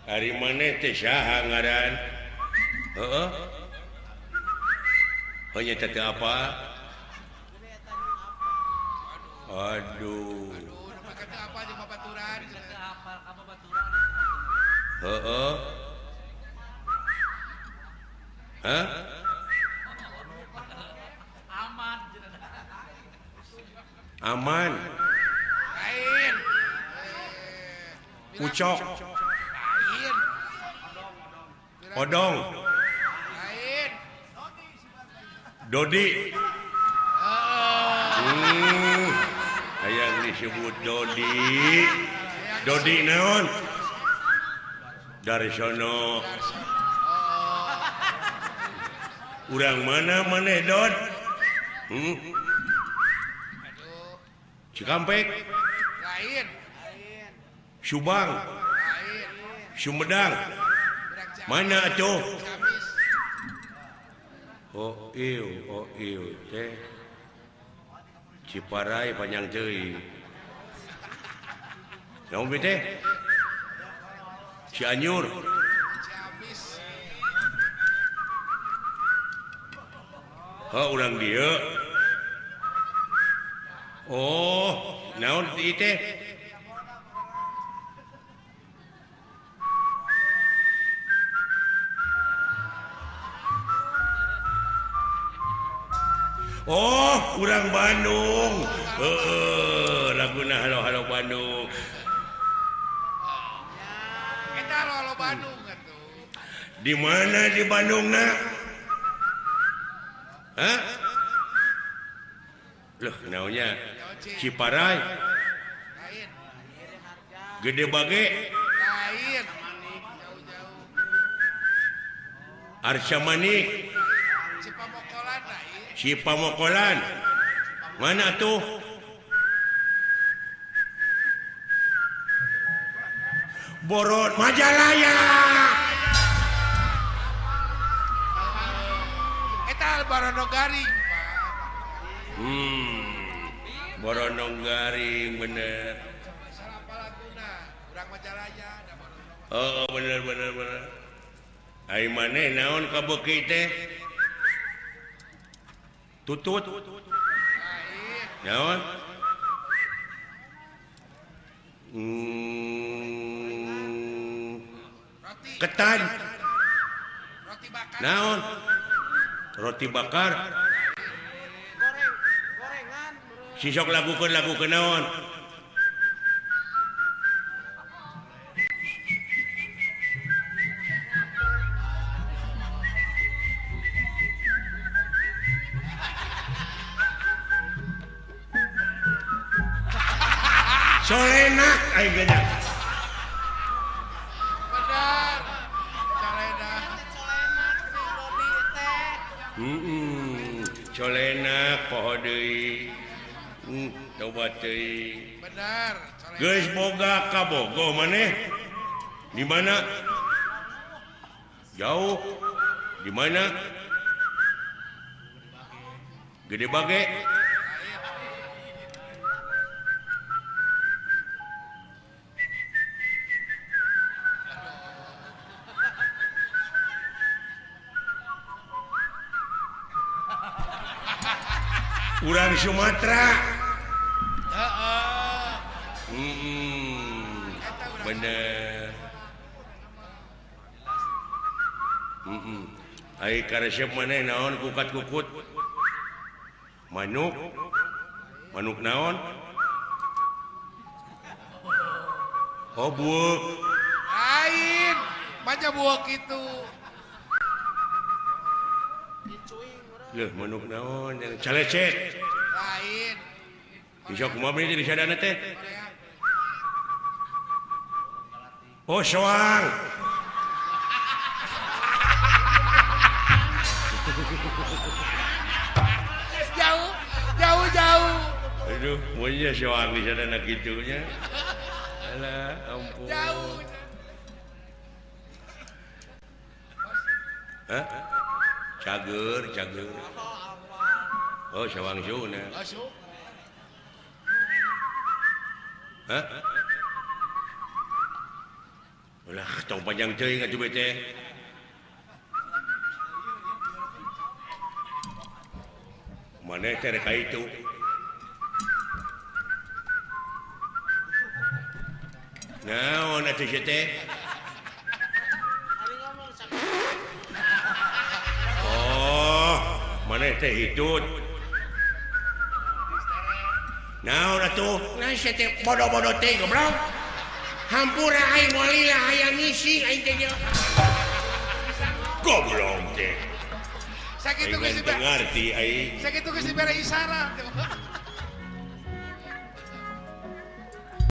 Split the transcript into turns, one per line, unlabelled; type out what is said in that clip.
hari mana teh saha ngaran heeh hanya teh apa aduh
apa di babaturan
heeh hah aman
lain
ucok
lain
odong
lain
dodi yang disebut Dodi naon dari sono urang mana Dod Cikampek
lain
Subang
lain
Sumedang mana atuh
Ciamis
oh ieu teh Ciparai panjang teuing naon we teh Cianjur
Ciamis
urang dieu oh naon ieu teh oh urang Bandung laguna halo Bandung
kita lo Bandung atuh
di mana di Bandung na hah loh naonnya Ciparai
lain
Gede Bage
lain jauh-jauh
Arsya Manik
Cipamokolan lain
Cipamokolan mana tuh Borot Majalaya
eta Barono Garing
Borondong Garing bener
Salapalaguna urang Majalaya da Barono
oh bener ai maneh naon ka beuki teh tutut
lain
naon
roti
ketan
roti bakar
naon roti bakar sisok lagukeun naon solenak ai geunya
benar calena
colenak poho deui coba deui
benar
geus boga ka Bogo maneh di mana jauh di mana Gede Bage urang Sumatera bener ai karesep maneh naon kukat-kukut manuk naon oh buuk
lain banyak buah gitu
leuh manuk naon calecet
lain
bisa kumaha jadi sadana teh oh soang
jauh
aduh monya soang di sadana kitunya alah ampun
jauh
hah cager oh soang suna
masuk
hah Ulah tong panjang teuing atuh bete. Maneh teh rek itu. Naon atuh teh? Oh, maneh teh hitut. Naon atuh? Nah teh bodoh-bodoh teh goblok. Hampura aing walila aya ngisi aing teh. Goblok teh.
Sakitu geus
ngerti aing.
sakitu geus dibere isyarat.